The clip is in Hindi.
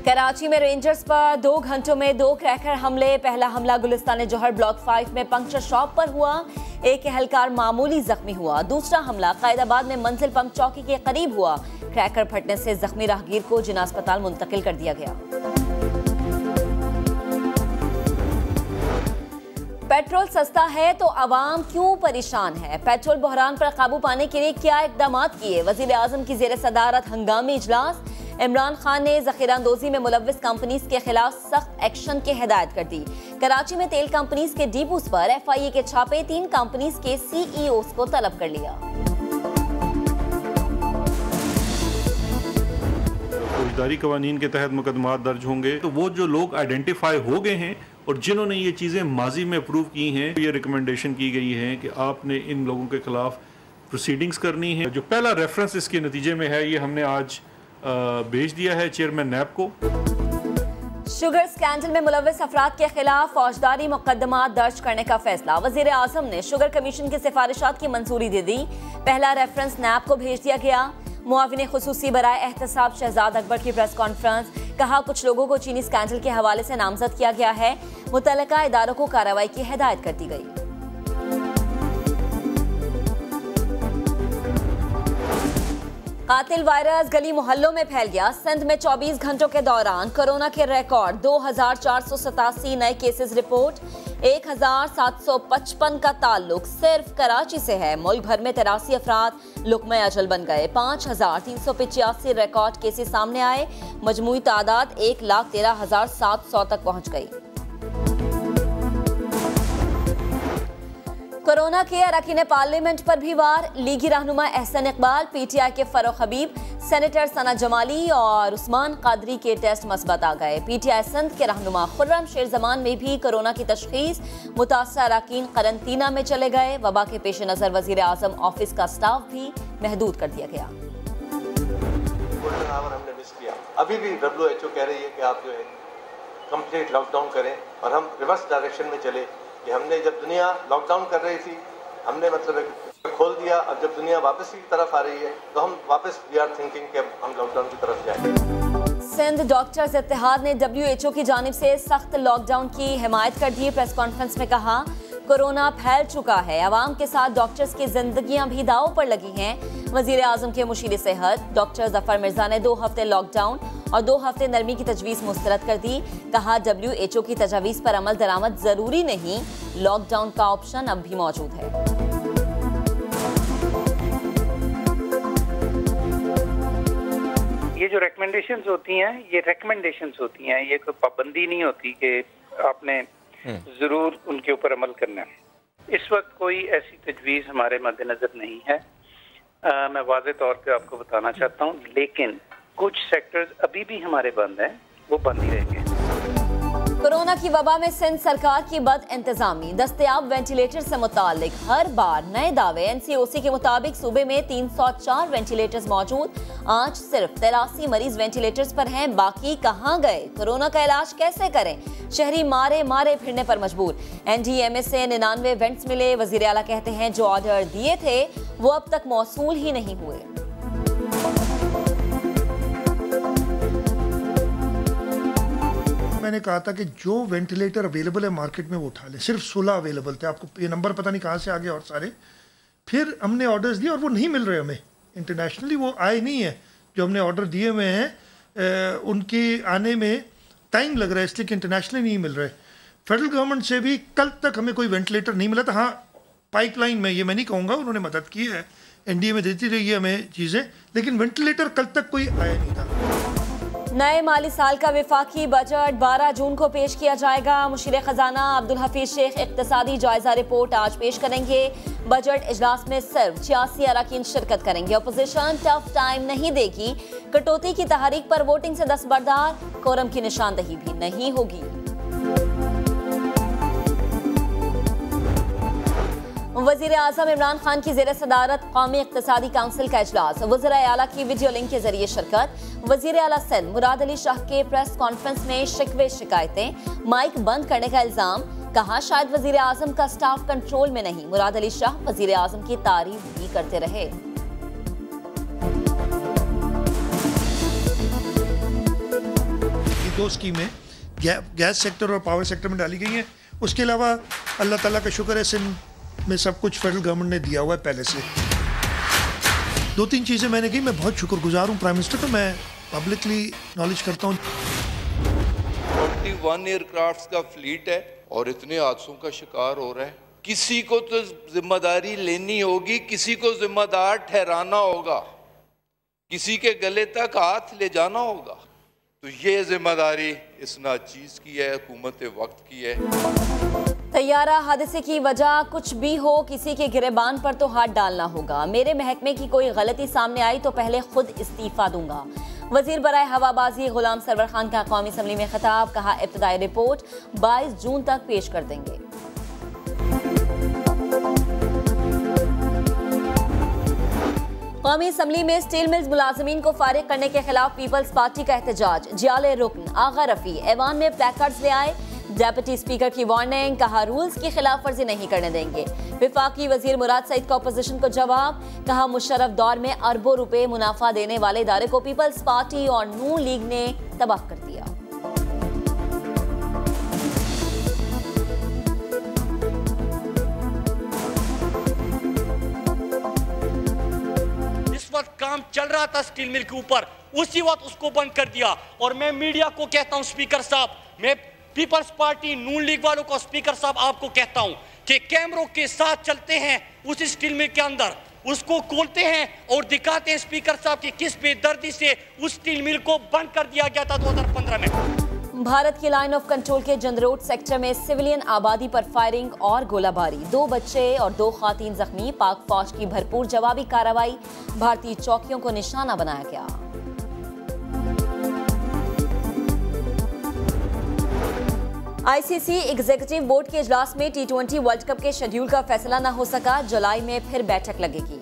कराची में रेंजर्स पर 2 घंटों में 2 क्रैकर हमले। पहला हमला गुलिस्तान जौहर ब्लॉक 5 में पंक्चर शॉप पर हुआ, एक एहलकार मामूली जख्मी हुआ। दूसरा हमला कैदाबाद में मंजिल पंप चौकी के करीब हुआ। क्रैकर फटने से जख्मी राहगीर को जिला अस्पताल मुंतकिल कर दिया गया। पेट्रोल सस्ता है तो आवाम क्यों परेशान है? पेट्रोल बहरान पर काबू पाने के लिए क्या इकदाम किए? वजीर आजम की जेर सदारत हंगामी इजलास। इमरान खान ने ज़ख़ीरांदोज़ी में मुलव्विस कंपनीज के खिलाफ सख्त एक्शन की हिदायत कर दी। कराची में तेल कंपनीज के डिपोज पर FIA के छापे, 3 कंपनीज के CEOs को तलब कर लिया। फौजदारी कवानीन के तहत मुकदमात दर्ज होंगे तो वो जो लोग आइडेंटिफाई हो गए हैं और जिन्होंने ये चीज़ें माजी में अप्रूव की हैं, ये रिकमेंडेशन की गई है कि आपने इन लोगों के खिलाफ प्रोसीडिंग्स करनी है। जो पहला रेफरेंस इसके नतीजे में है, ये हमने आज भेज दिया है चेयरमैन नैब को। शुगर स्कैंडल में मुलव्विस अफराद के खिलाफ फौजदारी मुकदमा दर्ज करने का फैसला। वजीर आजम ने शुगर कमीशन की सिफारिशात की मंजूरी दे दी। पहला रेफरेंस नैब को भेज दिया गया। मुआविन खुसूसी बराए एहतसाब शहजाद अकबर की प्रेस कॉन्फ्रेंस। कहा, कुछ लोगों को चीनी स्कैंडल के हवाले से नामजद किया गया है। मुतल्लिका इदारों को कार्रवाई की हिदायत कर दी गई। कातिल वायरस गली मोहल्लों में फैल गया। सिंध में 24 घंटों के दौरान कोरोना के रिकॉर्ड 2487 नए केसेस रिपोर्ट। 1755 का ताल्लुक सिर्फ कराची से है। मुल्क भर में 83 अफराद लुकमे अजल बन गए। 5385 रिकॉर्ड केसेस सामने आए। मजमूई तादाद 1,13,700 तक पहुंच गई। कोरोना के अरकान पार्लियामेंट पर भी वार। लीगी रहनुमा एहसन इकबाल, PTI के फरोख हबीब, सेनेटर सना जमाली और उस्मान कादरी के टेस्ट मस्बत आ गए। PTI सिंध के रहनुमा खुर्रम शेर जमान में भी कोरोना की तशखीस। मुतासर अरकान करंतना में चले गए। वबा के पेश नजर वजीर आजम ऑफिस का स्टाफ भी महदूद कर दिया गया। हमने मिस किया। अभी भी WHO कह रही है कि आप जो है कंप्लीट लॉकडाउन करें और हम रिवर्स डायरेक्शन में चले कि हमने जब दुनिया लॉकडाउन कर रही थी, हमने मतलब खोल दिया। अब जब दुनिया वापस की तरफ आ रही है तो हम वापस वी आर थिंकिंग कि हम लॉकडाउन की तरफ जाएंगे। सिंध डॉक्टर्स इत्तेहाद ने WHO की जानिब से सख्त लॉकडाउन की हिमायत कर दी। प्रेस कॉन्फ्रेंस में कहा, कोरोना फैल चुका है, आवाम के साथ डॉक्टर्स की जिंदगियां भी दांव पर लगी हैं। वजीर आजम के मुशीर सेहत डॉक्टर जफर मिर्जा ने 2 हफ्ते लॉकडाउन और 2 हफ्ते नरमी की तजवीज़ मुस्तरद कर दी। कहा, WHO की तजावीज़ पर अमल दरामद जरूरी नहीं, लॉकडाउन का ऑप्शन अब भी मौजूद है। ये जो रिकमेंडेशंस होती हैं, ये रिकमेंडेशंस होती हैं, ये कोई पाबंदी नहीं होती कि आपने जरूर उनके ऊपर अमल करना है। इस वक्त कोई ऐसी तजवीज़ हमारे मद्देनजर नहीं है। मैं वाज़े तौर पे आपको बताना चाहता हूँ, लेकिन कुछ सेक्टर्स अभी भी हमारे बंद हैं, वो बंद ही रहेंगे। कोरोना की वबा में सिंध सरकार की बद इंतजामी। दस्तयाब वेंटिलेटर से मुतालिक हर बार नए दावे। NCOC के मुताबिक सूबे में 304 वेंटिलेटर्स मौजूद। आज सिर्फ 83 मरीज वेंटिलेटर्स पर हैं, बाकी कहाँ गए? कोरोना का इलाज कैसे करें? शहरी मारे मारे फिरने पर मजबूर। NDMA से 99 वेंट्स मिले। वजीर आला कहते हैं, जो ऑर्डर दिए थे वो अब तक मौसूल ही नहीं हुए। मैंने कहा था कि जो वेंटिलेटर अवेलेबल है मार्केट में वो उठा लें। सिर्फ 16 अवेलेबल थे। आपको ये नंबर पता नहीं कहाँ से आ गया और सारे। फिर हमने ऑर्डर्स दिए और वो नहीं मिल रहे हमें। इंटरनेशनली वो आए नहीं है जो हमने ऑर्डर दिए हुए हैं। उनके आने में टाइम लग रहा है, इसलिए कि इंटरनेशनली नहीं मिल रहे। फेडरल गवर्नमेंट से भी कल तक हमें कोई वेंटिलेटर नहीं मिला था। हाँ, पाइपलाइन में, ये मैं नहीं कहूँगा, उन्होंने मदद की है, NDA में देती रही है हमें चीज़ें, लेकिन वेंटिलेटर कल तक कोई आया नहीं था। नए माली साल का विफाकी बजट 12 जून को पेश किया जाएगा। मुशीर खजाना अब्दुल हफीज शेख इक्तिसादी जायजा रिपोर्ट आज पेश करेंगे। बजट इजलास में सिर्फ 86 अरकान शिरकत करेंगे। अपोजिशन टफ टाइम नहीं देगी। कटौती की तहरीक पर वोटिंग से दस्तबरदार। कोरम की निशानदही भी नहीं होगी। वजीर आजम इमरान खान की जेर सदारत कौमी इक्तिसादी काउंसिल का इजलास। वज़ीर आला की वीडियो लिंक के जरिए शिरकत। वजीर आला सिंध मुराद अली शाह के प्रेस कॉन्फ्रेंस में शिकवे शिकायतें। माइक बंद करने का इल्जाम। कहा, शायद वजीर आजम का स्टाफ कंट्रोल में नहीं। मुराद अली शाह वजीर आजम की तारीफ भी करते रहे। 2 स्कीमें गैस सेक्टर और पावर सेक्टर में डाली गई हैं। उसके अलावा अल्लाह ताला का शुक्र है सिंध में सब कुछ फेडरल गवर्नमेंट ने दिया हुआ है पहले से। 2-3 चीज़ें मैंने की, मैं बहुत शुक्रगुजार हूँ प्राइम मिनिस्टर को, मैं पब्लिकली नॉलेज करता हूँ। 21 एयरक्राफ्ट्स का फ्लीट है और इतने हादसों का शिकार हो रहा है। किसी को तो जिम्मेदारी लेनी होगी, किसी को जिम्मेदार ठहराना होगा, किसी के गले तक हाथ ले जाना होगा। तो ये जिम्मेदारी इस नाचीज की है, हुकूमत वक्त की है। तैयारा हादसे की वजह कुछ भी हो, किसी के गिरेबान पर तो हाथ डालना होगा। मेरे महकमे की कोई गलती सामने आई तो पहले खुद इस्तीफा दूंगा। वजीर बराए हवाबाजी गुलाम सरवर खान का कौमी असम्बली में खिताब, कहा इब्तदाई रिपोर्ट 22 जून तक पेश कर देंगे। कौमी असम्बली में स्टील मिल्स मुलाजमीन को फारिग करने के खिलाफ पीपल्स पार्टी का एहतजाज। जियाले रुकन आगा रफी ऐवान में प्लेकार्ड्स ले आए। डेप्यूटी स्पीकर की वार्निंग, कहा रूल्स की खिलाफ वर्जी नहीं करने देंगे। विफाकी वजीर मुराद सईद का अपोजिशन को जवाब, कहा मुशर्रफ दौर में अरबों रुपए मुनाफा देने वाले इदारे को पीपल्स पार्टी और नून लीग ने तबाह कर दिया। इस वक्त काम चल रहा था स्टील मिल के ऊपर, उसी वक्त उसको बंद कर दिया। और मैं मीडिया को कहता हूं, स्पीकर साहब, मैं पीपल्स पार्टी नून लीग वालों को, स्पीकर साहब आपको कहता हूं कि कैमरों के साथ चलते हैं उस स्टील मिल के अंदर, उसको खोलते हैं और दिखाते हैं स्पीकर साहब की किस बेदर्दी से उस स्टील मिल को बंद कर दिया गया था 2015 में। भारत की लाइन ऑफ कंट्रोल के जंदरोड सेक्टर में सिविलियन आबादी पर फायरिंग और गोलाबारी, 2 बच्चे और 2 खातीन जख्मी। पाक फौज की भरपूर जवाबी कार्रवाई, भारतीय चौकियों को निशाना बनाया गया। आईसीसी एग्जीक्यूटिव बोर्ड के इजलास में T20 वर्ल्ड कप के शेड्यूल का फैसला न हो सका, जुलाई में फिर बैठक लगेगी।